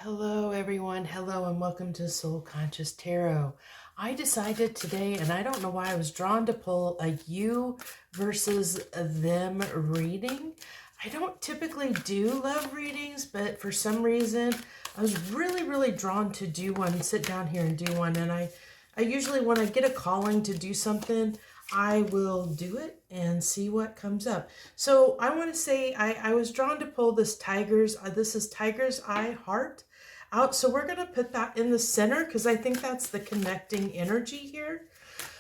Hello everyone, hello and welcome to Soul Conscious Tarot. I decided today, and I don't know why I was drawn to pull a you versus them reading. I don't typically do love readings, but for some reason I was really drawn to do one, sit down here and do one. And I usually, when I get a calling to do something, I will do it and see what comes up. So I want to say I was drawn to pull this this is Tiger's Eye Heart out. So we're going to put that in the center because I think that's the connecting energy here.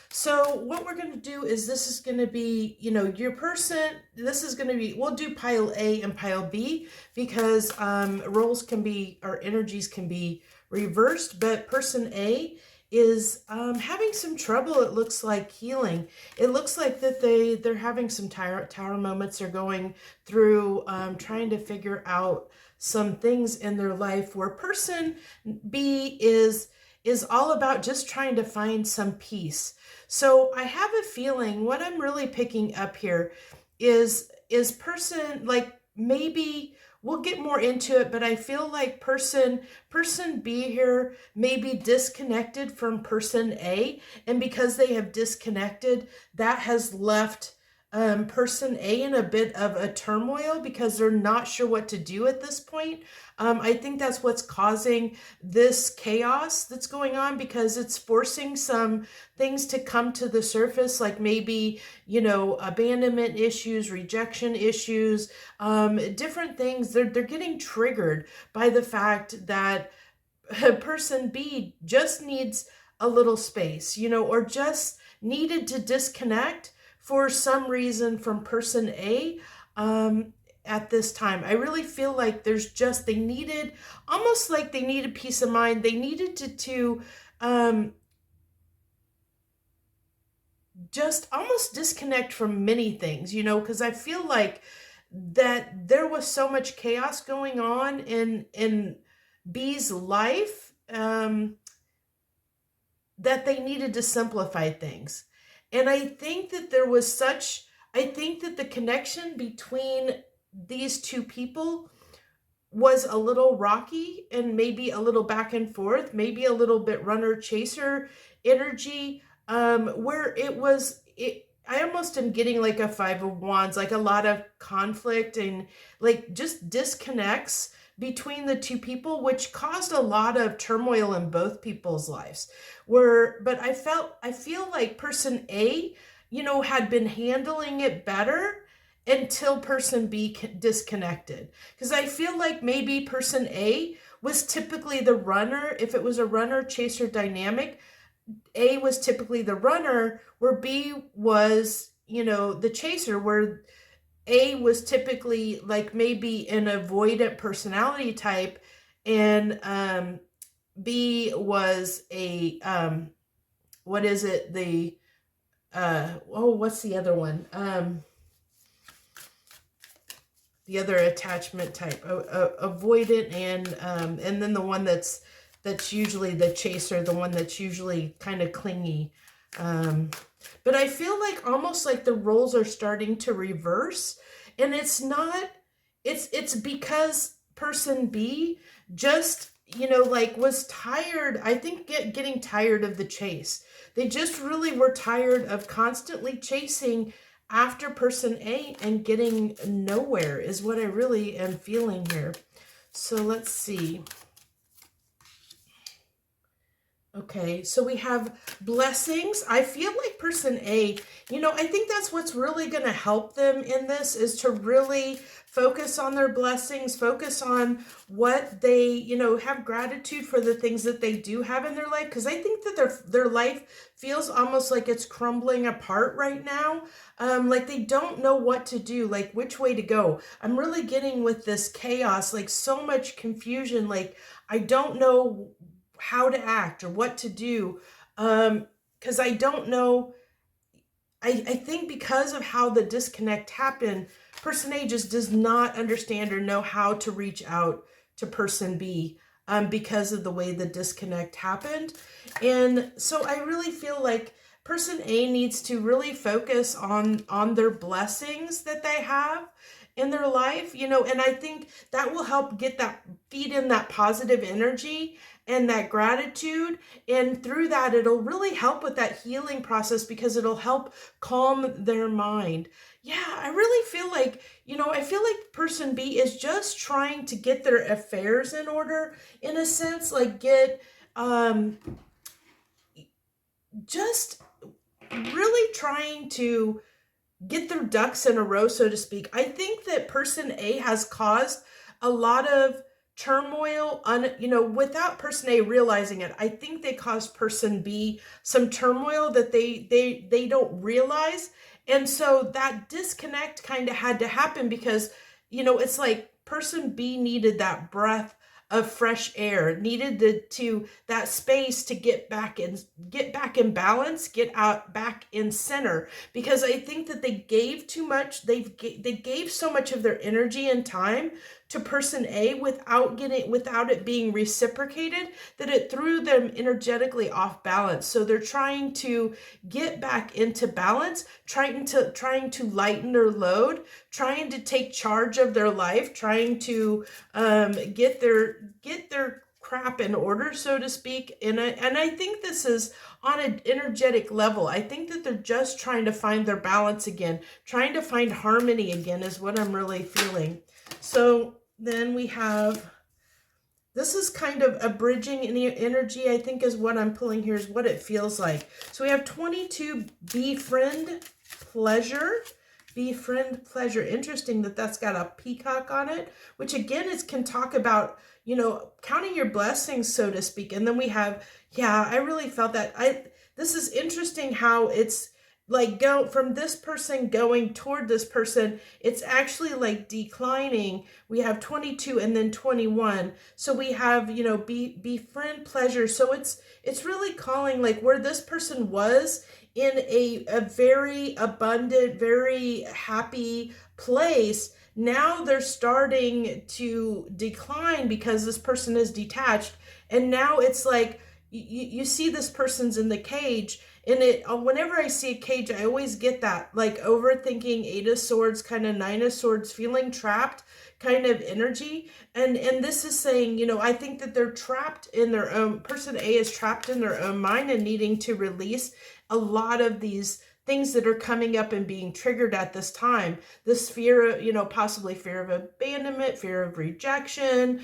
So what we're going to do is this is going to be, your person, this is going to be, we'll do pile A and pile B because roles can be, or energies can be reversed, but person A is having some trouble, it looks like, healing. It looks like that they're having some tower moments. They're going through trying to figure out some things in their life, where person B is all about just trying to find some peace. So I have a feeling what I'm really picking up here is person, like, maybe we'll get more into it, but I feel like person B here may be disconnected from person A, and because they have disconnected, that has left person A in a bit of a turmoil because they're not sure what to do at this point. I think that's what's causing this chaos that's going on, because it's forcing some things to come to the surface, like maybe, abandonment issues, rejection issues, different things. They're getting triggered by the fact that person B just needs a little space, or just needed to disconnect for some reason from person A at this time. I really feel like they needed, almost like they needed peace of mind. They needed to just almost disconnect from many things, because I feel like that there was so much chaos going on in B's life that they needed to simplify things. And I think that I think that the connection between these two people was a little rocky and maybe a little back and forth, maybe a little bit runner chaser energy, where I almost am getting like a Five of Wands, like a lot of conflict and like just disconnects between the two people, which caused a lot of turmoil in both people's lives. But I feel like person A, had been handling it better until person B disconnected. Because I feel like maybe person A was typically the runner. If it was a runner chaser dynamic, A was typically the runner, where B was, the chaser, where A was typically like maybe an avoidant personality type, and B was a what is it? What's the other one? The other attachment type, avoidant, and then the one that's usually the chaser, the one that's usually kind of clingy. But I feel like almost like the roles are starting to reverse, and it's because person B just, was tired. I think getting tired of the chase. They just really were tired of constantly chasing after person A and getting nowhere, is what I really am feeling here. So let's see. Okay, so we have blessings. I feel like person A, I think that's what's really going to help them in this, is to really focus on their blessings, focus on what they, have gratitude for the things that they do have in their life. Because I think that their life feels almost like it's crumbling apart right now. Like they don't know what to do, like which way to go. I'm really getting with this chaos, like so much confusion, like I don't know how to act or what to do, because I don't know. I think because of how the disconnect happened, person A just does not understand or know how to reach out to person B, because of the way the disconnect happened. And so I really feel like person A needs to really focus on their blessings that they have, in their life, you know, and I think that will help feed in that positive energy and that gratitude. And through that, it'll really help with that healing process because it'll help calm their mind. Yeah, I really feel like, you know, I feel like person B is just trying to get their affairs in order, in a sense, like get, just really trying to get their ducks in a row, so to speak. I think that person A has caused a lot of turmoil you know, without person A realizing it. I think they caused person B some turmoil that they don't realize. And so that disconnect kind of had to happen because, you know, it's like person B needed that breath of fresh air, needed to that space to get back in balance, get out back in center, because I think that they gave too much. They gave so much of their energy and time to person A without it being reciprocated, that it threw them energetically off balance. So they're trying to get back into balance, trying to lighten their load, trying to take charge of their life, trying to get their crap in order, so to speak. And I think this is on an energetic level. I think that they're just trying to find their balance again, trying to find harmony again is what I'm really feeling. So then we have, this is kind of a bridging energy, I think, is what I'm pulling here, is what it feels like. So we have 22, befriend pleasure. Befriend pleasure. Interesting that that's got a peacock on it, which again can talk about, you know, counting your blessings, so to speak. And then we have, yeah, I really felt that. This is interesting how it's like go from this person going toward this person, it's actually like declining. We have 22 and then 21. So we have, you know, befriend pleasure. So it's really calling like where this person was in a very abundant, very happy place. Now they're starting to decline because this person is detached. And now it's like, you see this person's in the cage, and whenever I see a cage, I always get that like overthinking, 8 of Swords, kind of 9 of Swords, feeling trapped kind of energy. And this is saying, you know, I think that they're trapped in their own, person A is trapped in their own mind and needing to release a lot of these things that are coming up and being triggered at this time. This fear of, you know, possibly fear of abandonment, fear of rejection,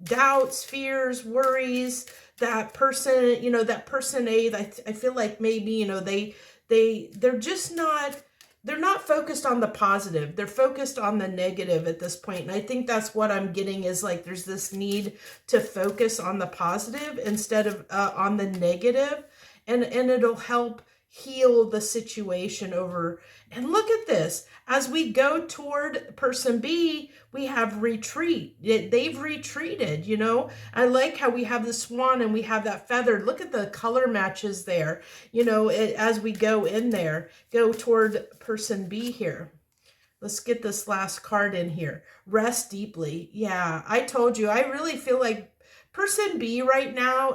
doubts, fears, worries. That person, you know, that person A, I feel like maybe, you know, they're just not, they're not focused on the positive. They're focused on the negative at this point. And I think that's what I'm getting, is like there's this need to focus on the positive instead of on the negative. And it'll help heal the situation over. And look at this. As we go toward person B, we have retreat. They've retreated, you know. I like how we have the swan and we have that feather. Look at the color matches there, you know, as we go in there, go toward person B here. Let's get this last card in here. Rest deeply. Yeah, I told you, I really feel like person B right now,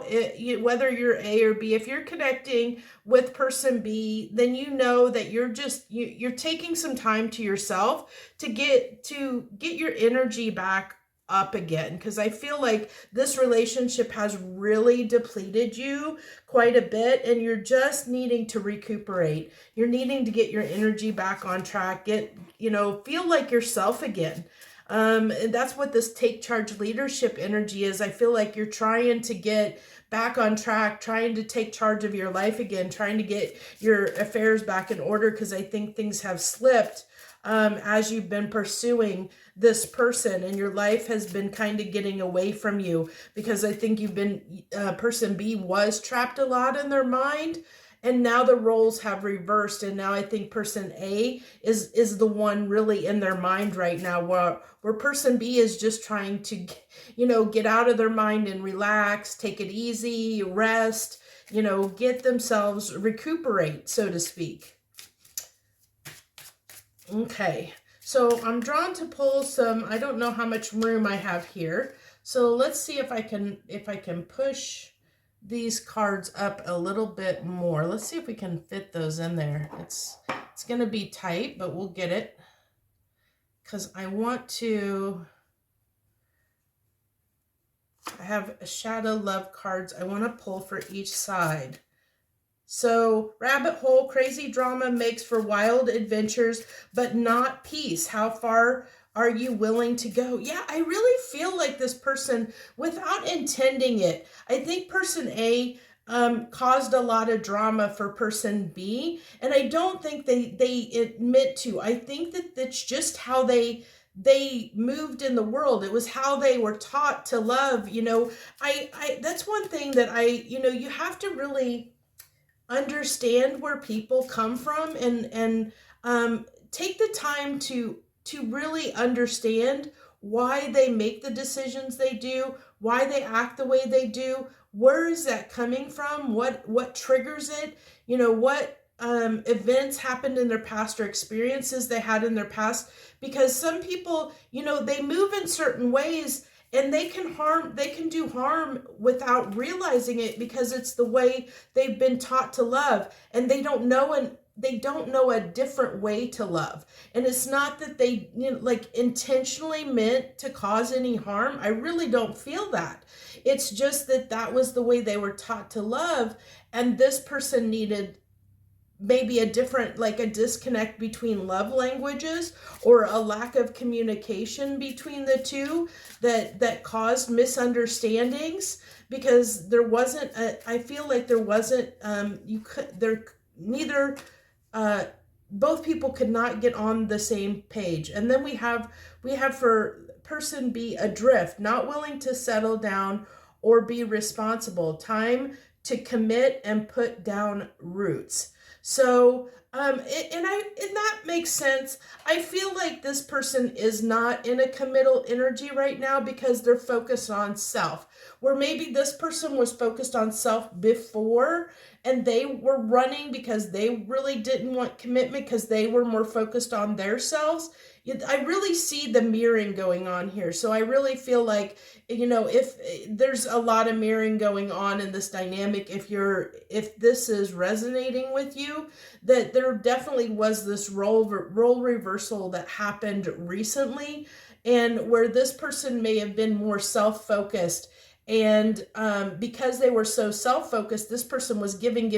whether you're A or B, if you're connecting with person B, then you know that you're taking some time to yourself to get your energy back up again, because I feel like this relationship has really depleted you quite a bit, and you're just needing to recuperate. You're needing to get your energy back on track, feel like yourself again. And that's what this take charge leadership energy is. I feel like you're trying to get back on track, trying to take charge of your life again, trying to get your affairs back in order, because I think things have slipped as you've been pursuing this person, and your life has been kind of getting away from you, because I think you've been, person B was trapped a lot in their mind. And now the roles have reversed, and now I think person A is the one really in their mind right now, where person B is just trying to, get out of their mind and relax, take it easy, rest, get themselves, recuperate, so to speak. Okay, so I'm drawn to pull some, I don't know how much room I have here. So let's see if I can push these cards up a little bit more. Let's see if we can fit those in there. It's going to be tight, but we'll get it. because I want to, I have a shadow love cards I want to pull for each side. So, rabbit hole, crazy drama makes for wild adventures, but not peace. How far are you willing to go? Yeah, I really feel like this person, without intending it, I think person A caused a lot of drama for person B, and I don't think they admit to. I think that that's just how they moved in the world. It was how they were taught to love. You know, I that's one thing that you have to really understand where people come from, and take the time to really understand why they make the decisions they do, why they act the way they do. Where is that coming from? What triggers it? You know, what events happened in their past or experiences they had in their past, because some people, they move in certain ways, and they can do harm without realizing it, because it's the way they've been taught to love, and they don't know a different way to love. And it's not that they like intentionally meant to cause any harm. I really don't feel that. It's just that that was the way they were taught to love, and this person needed maybe a different, like a disconnect between love languages, or a lack of communication between the two that caused misunderstandings, because there wasn't I feel like there wasn't neither both people could not get on the same page. And then we have for person B, adrift, not willing to settle down or be responsible, time to commit and put down roots. So, and that makes sense. I feel like this person is not in a committal energy right now, because they're focused on self. Where maybe this person was focused on self before, and they were running because they really didn't want commitment, because they were more focused on their selves. I really see the mirroring going on here. So I really feel like, if there's a lot of mirroring going on in this dynamic, if this is resonating with you, that there definitely was this role reversal that happened recently, and where this person may have been more self-focused. And because they were so self-focused, this person was giving,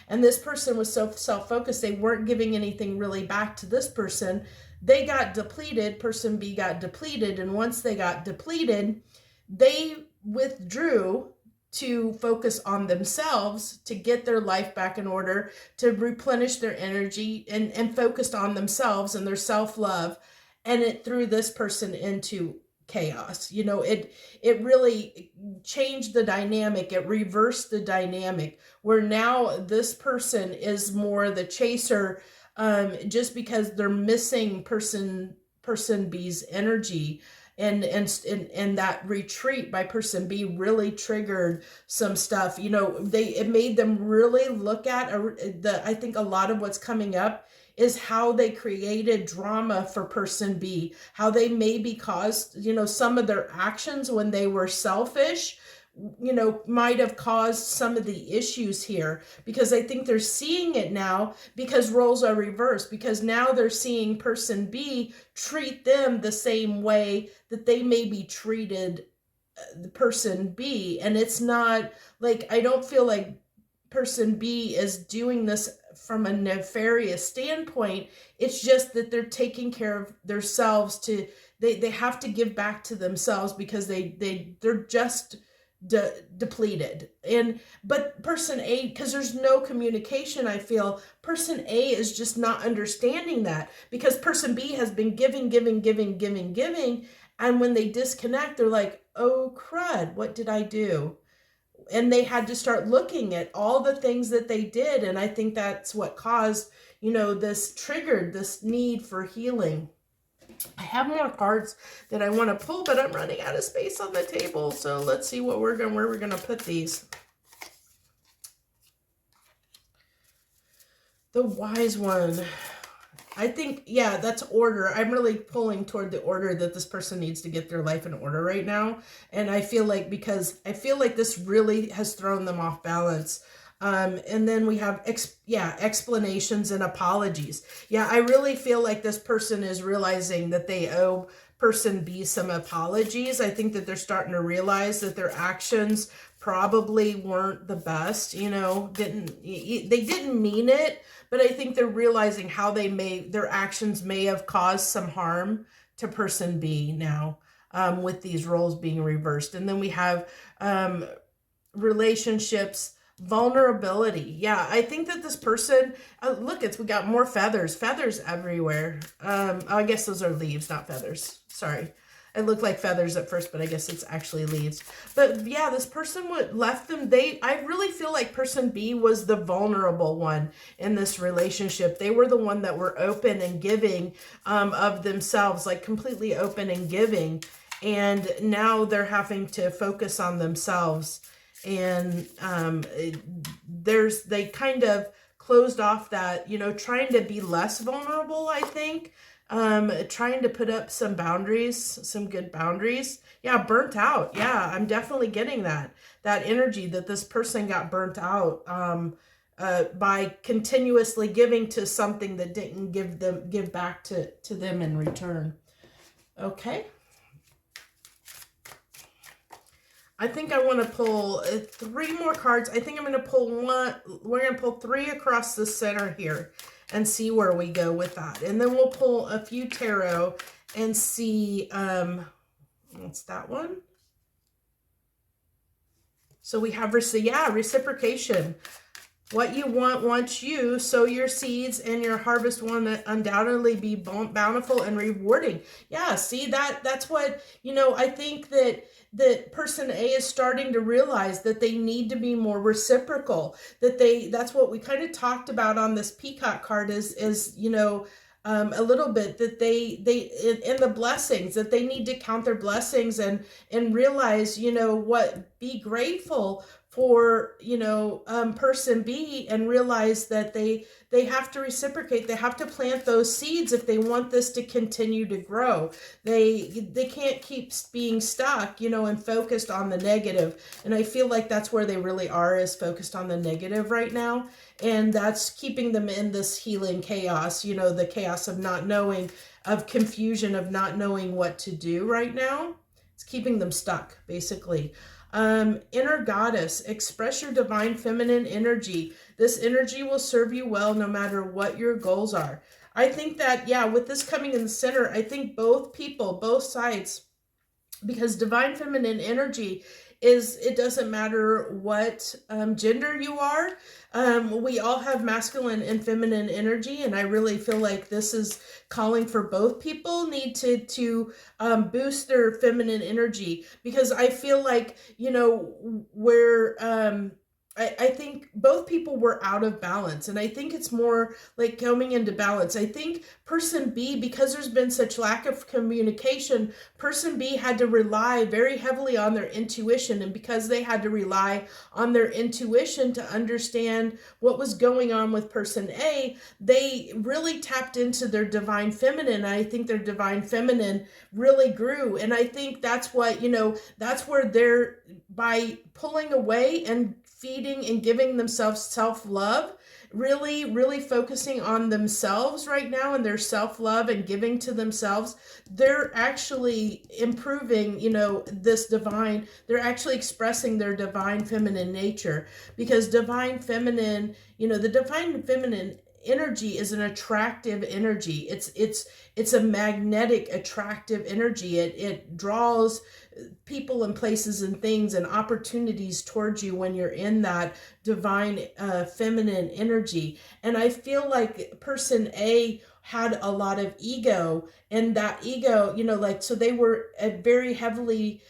and this person was so self-focused, they weren't giving anything really back to this person. They got depleted, person B got depleted, and once they got depleted, they withdrew to focus on themselves, to get their life back in order, to replenish their energy, and focused on themselves and their self-love, and it threw this person into chaos. It really changed the dynamic. It reversed the dynamic, where now this person is more the chaser, just because they're missing person B's energy. And that retreat by person B really triggered some stuff. It made them really look at I think a lot of what's coming up is how they created drama for person B, how they maybe caused, some of their actions when they were selfish, might have caused some of the issues here, because I think they're seeing it now, because roles are reversed, because now they're seeing person B treat them the same way that they maybe treated the person B. And it's not like, I don't feel like person B is doing this from a nefarious standpoint. It's just that they're taking care of themselves they have to give back to themselves, because they're just depleted. But person A, because there's no communication, I feel person A is just not understanding that, because person B has been giving, and when they disconnect, they're like, oh crud, what did I do? And they had to start looking at all the things that they did, and I think that's what caused, this triggered this need for healing. I have more cards that I want to pull, but I'm running out of space on the table. So let's see where we're going to put these. The Wise One. I think, yeah, that's order. I'm really pulling toward the order that this person needs to get their life in order right now. And I feel like, because I feel like this really has thrown them off balance. And then we have, explanations and apologies. Yeah, I really feel like this person is realizing that they owe person B some apologies. I think that they're starting to realize that their actions probably weren't the best, they didn't mean it, but I think they're realizing how their actions may have caused some harm to person B now, with these roles being reversed. And then we have relationships, vulnerability. Yeah, I think that this person, look, we got more feathers everywhere. I guess those are leaves, not feathers. Sorry. It looked like feathers at first, but I guess it's actually leaves. But yeah, this person left them. I really feel like person B was the vulnerable one in this relationship. They were the one that were open and giving of themselves, like completely open and giving. And now they're having to focus on themselves. And they kind of closed off that, trying to be less vulnerable, I think. Trying to put up some boundaries, some good boundaries. Yeah, burnt out. Yeah, I'm definitely getting that energy that this person got burnt out by continuously giving to something that didn't give back to them in return. Okay. I think I want to pull 3 more cards. I think I'm going to pull one. We're going to pull 3 across the center here and see where we go with that. And then we'll pull a few tarot and see, what's that one? So we have, reciprocation. What you want wants you, sow your seeds and your harvest will undoubtedly be bountiful and rewarding. Yeah, see, that's what, I think that person A is starting to realize that they need to be more reciprocal, that's what we kind of talked about on this peacock card is a little bit, that they in the blessings, that they need to count their blessings and realize, be grateful for, person B, and realize that they have to reciprocate. They have to plant those seeds if they want this to continue to grow. They can't keep being stuck, and focused on the negative. And I feel like that's where they really are, is focused on the negative right now. And that's keeping them in this healing chaos, the chaos of not knowing, of confusion, of not knowing what to do right now. It's keeping them stuck, basically. Inner goddess, express your divine feminine energy. This energy will serve you well no matter what your goals are. I think that, with this coming in the center, I think both people, both sides, because divine feminine energy it doesn't matter what gender you are. We all have masculine and feminine energy, and I really feel like this is calling for both people need to boost their feminine energy, because I feel like, where I think both people were out of balance, and I think it's more like coming into balance. I think person B, because there's been such lack of communication, person B had to rely very heavily on their intuition, and because they had to rely on their intuition to understand what was going on with person A, they really tapped into their divine feminine. I think their divine feminine really grew, and I think that's what, that's where they're, by pulling away and feeding and giving themselves self-love, really focusing on themselves right now, and their self-love and giving to themselves, they're actually improving, they're actually expressing their divine feminine nature, because divine feminine, the divine feminine energy is an attractive energy. It's a magnetic, attractive energy. It draws people and places and things and opportunities towards you when you're in that divine feminine energy. And I feel like person A had a lot of ego, and that ego, so they were very heavily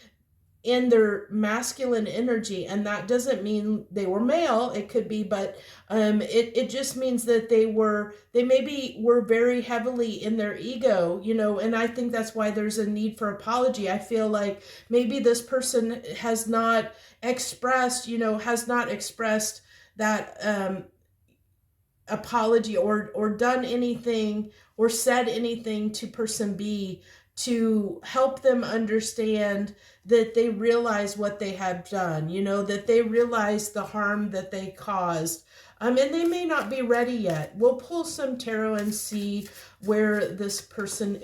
in their masculine energy, and that doesn't mean they were male. It could be, but it just means that they maybe were very heavily in their ego, and I think that's why there's a need for apology. I feel like maybe this person has not expressed that apology, or done anything or said anything to person B to help them understand that they realize what they have done, you know, that they realize the harm that they caused. And they may not be ready yet. We'll pull some tarot and see where this person,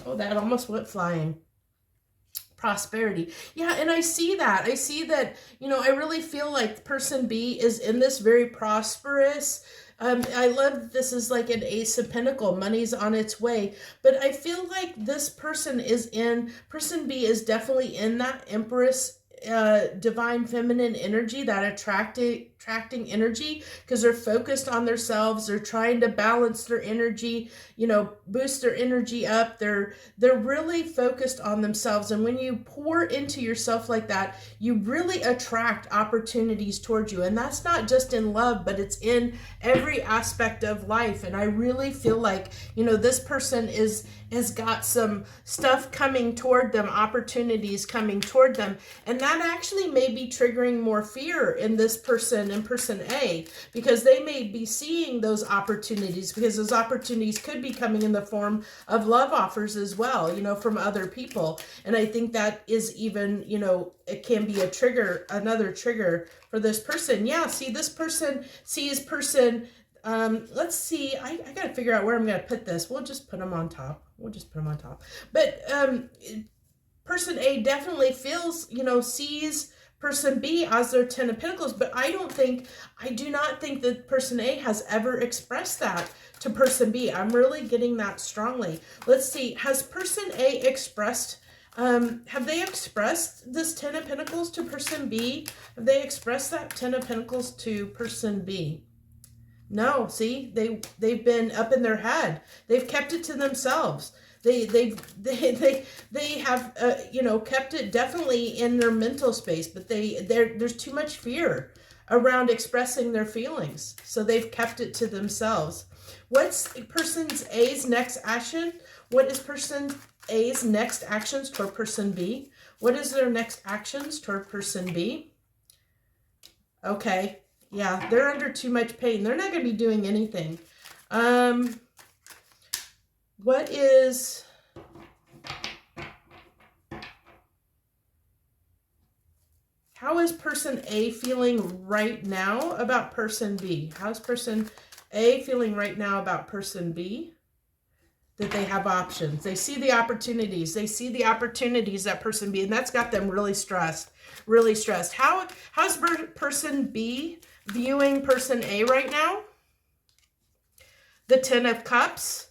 oh, that almost went flying. Prosperity. Yeah, and I see that. I see that, you know, I really feel like person B is in this very prosperous. I love this is like an Ace of Pentacles. Money's on its way. But I feel like this person B is definitely in that Empress divine feminine energy, that attracting energy, because they're focused on themselves. They're trying to balance their energy, you know, boost their energy up. They're really focused on themselves. And when you pour into yourself like that, you really attract opportunities towards you. And that's not just in love, but it's in every aspect of life. And I really feel like, you know, this person has got some stuff coming toward them, opportunities coming toward them. And that actually may be triggering more fear in this person, in person A, because they may be seeing those opportunities, because those opportunities could be coming in the form of love offers as well, you know, from other people. And I think that is even, you know, it can be a trigger, another trigger for this person. Yeah, see, this person sees person, let's see, I got to figure out where I'm going to put this. We'll just put them on top. But person A definitely feels, you know, sees person B as their Ten of Pentacles, but I do not think that person A has ever expressed that to person B. I'm really getting that strongly. Let's see, has person A expressed, have they expressed this Ten of Pentacles to person B? Have they expressed that Ten of Pentacles to person B? No, see, they've been up in their head. They've kept it to themselves. They have you know, kept it definitely in their mental space, but there's too much fear around expressing their feelings, so they've kept it to themselves. What's person A's next action? What is person A's next actions toward person B? What is their next actions toward person B? Okay. Yeah, they're under too much pain. They're not going to be doing anything. What is... How is person A feeling right now about person B? How's person A feeling right now about person B? That they have options. They see the opportunities. They see the opportunities that person B, and that's got them really stressed. Really stressed. How's person B viewing person A right now? The Ten of Cups.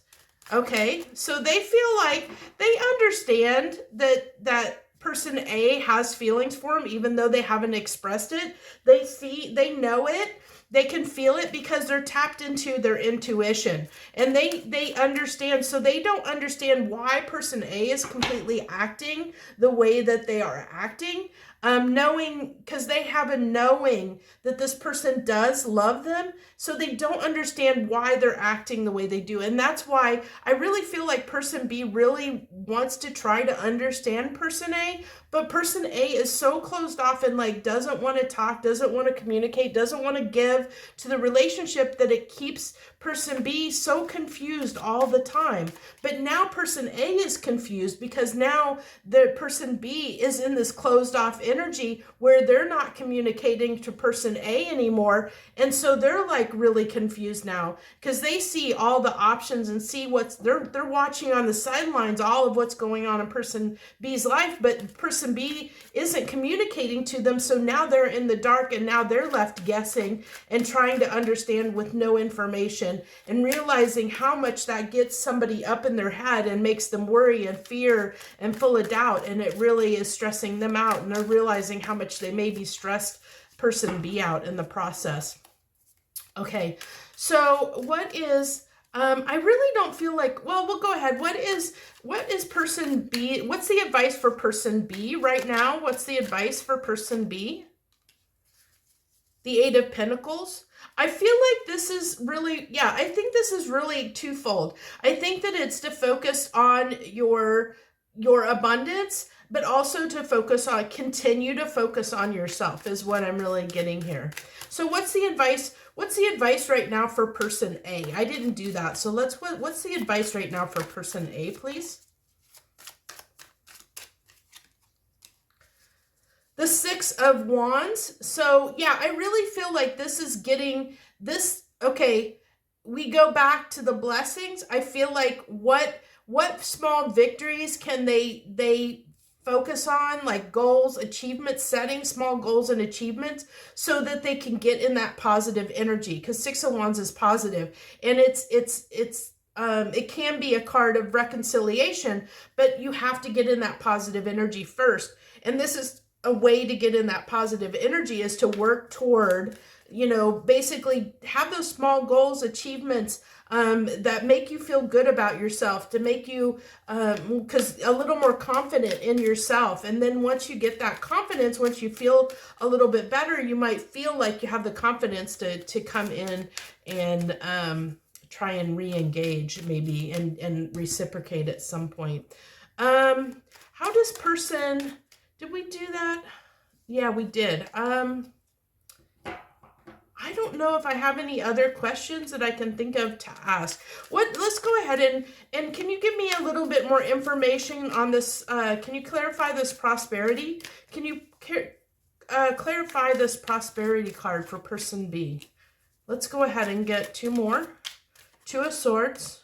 Okay, so they feel like they understand that person A has feelings for them, even though they haven't expressed it. They know it. They can feel it because they're tapped into their intuition, and they understand. So they don't understand why person A is completely acting the way that they are acting. Knowing, because they have a knowing that this person does love them, so they don't understand why they're acting the way they do. And that's why I really feel like person B really wants to try to understand person A, but person A is so closed off and like doesn't want to talk, doesn't want to communicate, doesn't want to give to the relationship, that it keeps person B so confused all the time. But now person A is confused because now the person B is in this closed off energy where they're not communicating to person A anymore. And so they're like really confused now because they see all the options and see what's they're watching on the sidelines, all of what's going on in person B's life, but person B isn't communicating to them. So now they're in the dark, and now they're left guessing and trying to understand with no information, and realizing how much that gets somebody up in their head and makes them worry and fear and full of doubt. And it really is stressing them out, and they're realizing how much they may be stressed person B out in the process. Okay, so what is, I really don't feel like, well, we'll go ahead. What is person B? What's the advice for person B right now? What's the advice for person B? The Eight of Pentacles. I feel like this is really, yeah, I think this is really twofold. I think that it's to focus on your abundance, but also to focus on, continue to focus on yourself is what I'm really getting here. So what's the advice? What's the advice right now for person A? I didn't do that. So what's the advice right now for person A, please? the Six of Wands. So yeah, I really feel like this is getting this. Okay, we go back to the blessings. I feel like what small victories can they focus on, like goals, achievements, setting small goals and achievements so that they can get in that positive energy, because Six of Wands is positive, and it can be a card of reconciliation, but you have to get in that positive energy first. And this is a way to get in that positive energy, is to work toward, basically have those small goals, achievements, that make you feel good about yourself, to make you, because a little more confident in yourself. And then once you get that confidence, once you feel a little bit better, you might feel like you have the confidence to come in and try and re-engage maybe and reciprocate at some point. How does person, did we do that? Yeah, we did. I don't know if I have any other questions that I can think of to ask. Let's go ahead and can you give me a little bit more information on this? Can you clarify this prosperity? Can you clarify this prosperity card for person B? Let's go ahead and get two more. Two of Swords,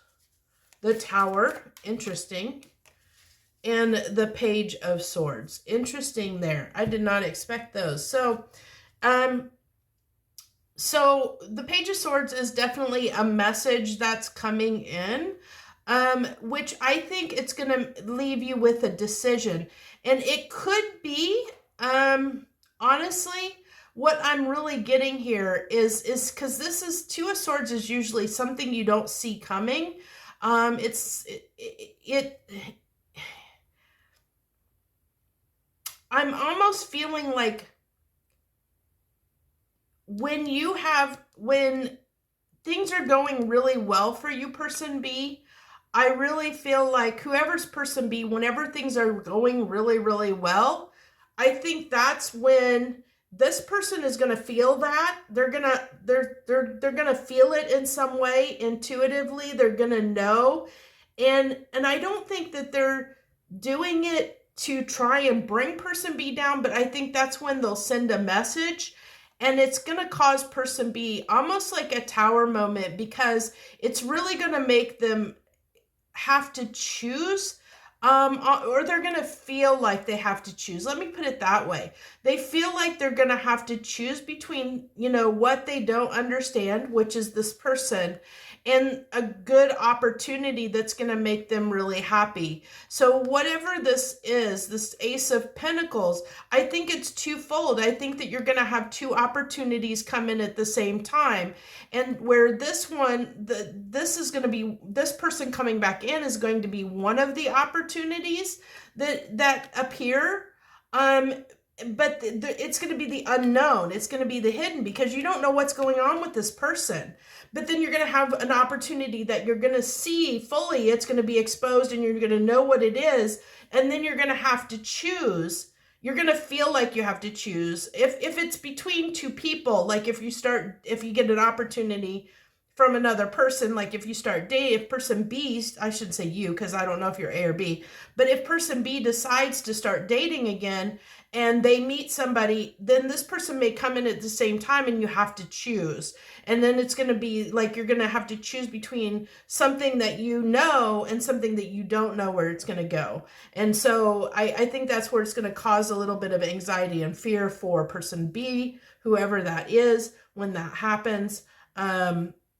the Tower, interesting, and the Page of Swords. Interesting there. I did not expect those. So the Page of Swords is definitely a message that's coming in, which I think it's going to leave you with a decision. And it could be, honestly, what I'm really getting here is because this is Two of Swords is usually something you don't see coming. I'm almost feeling like when things are going really well for you, person B, I really feel like whoever's person B, whenever things are going really, really well, I think that's when this person is going to feel that. They're going to feel it in some way intuitively. They're going to know. And I don't think that they're doing it to try and bring person B down, but I think that's when they'll send a message, and it's going to cause person B almost like a tower moment, because it's really going to make them have to choose, or they're going to feel like they have to choose. Let me put it that way. They feel like they're going to have to choose between, what they don't understand, which is this person, and a good opportunity that's going to make them really happy. So whatever this is, this Ace of Pentacles, I think it's twofold. I think that you're going to have two opportunities come in at the same time. And where this one, this person coming back in is going to be one of the opportunities that appear. But it's going to be the unknown. It's going to be the hidden, because you don't know what's going on with this person. But then you're going to have an opportunity that you're going to see fully. It's going to be exposed, and you're going to know what it is. And then you're going to have to choose. You're going to feel like you have to choose. If it's between two people, like if you get an opportunity from another person, like if you start dating, if person B, I shouldn't say you, because I don't know if you're A or B, but if person B decides to start dating again and they meet somebody, then this person may come in at the same time, and you have to choose. And then it's going to be like you're going to have to choose between something that you know and something that you don't know where it's going to go. And so I think that's where it's going to cause a little bit of anxiety and fear for person B, whoever that is, when that happens.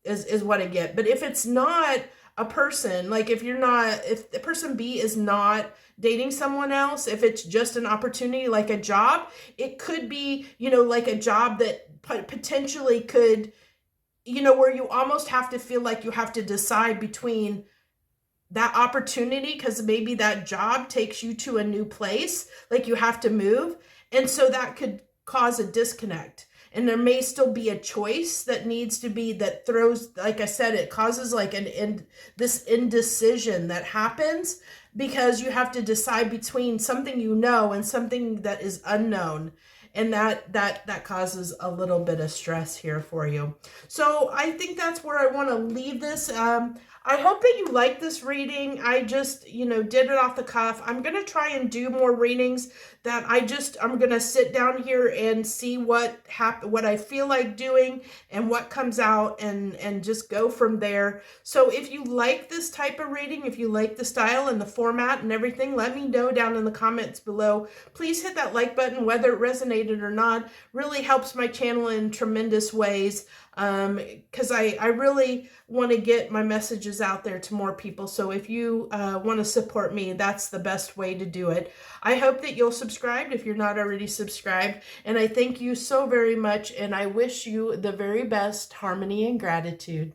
Is what I get. But if it's not a person, like if the person B is not dating someone else, if it's just an opportunity, like a job, it could be, like a job that potentially could, where you almost have to feel like you have to decide between that opportunity, because maybe that job takes you to a new place, like you have to move. And so that could cause a disconnect. And there may still be a choice that needs to be, that throws, like I said, it causes like this indecision that happens, because you have to decide between something and something that is unknown. and that causes a little bit of stress here for you. So I think that's where I want to leave this. I hope that you like this reading. I just, did it off the cuff. I'm going to try and do more readings that I'm going to sit down here and see what I feel like doing and what comes out, and just go from there. So if you like this type of reading, if you like the style and the format and everything, let me know down in the comments below. Please hit that like button, whether it resonated or not. Really helps my channel in tremendous ways, because I really want to get my messages out there to more people. So if you want to support me, that's the best way to do it. I hope that you'll subscribe if you're not already subscribed, and I thank you so very much, and I wish you the very best harmony and gratitude.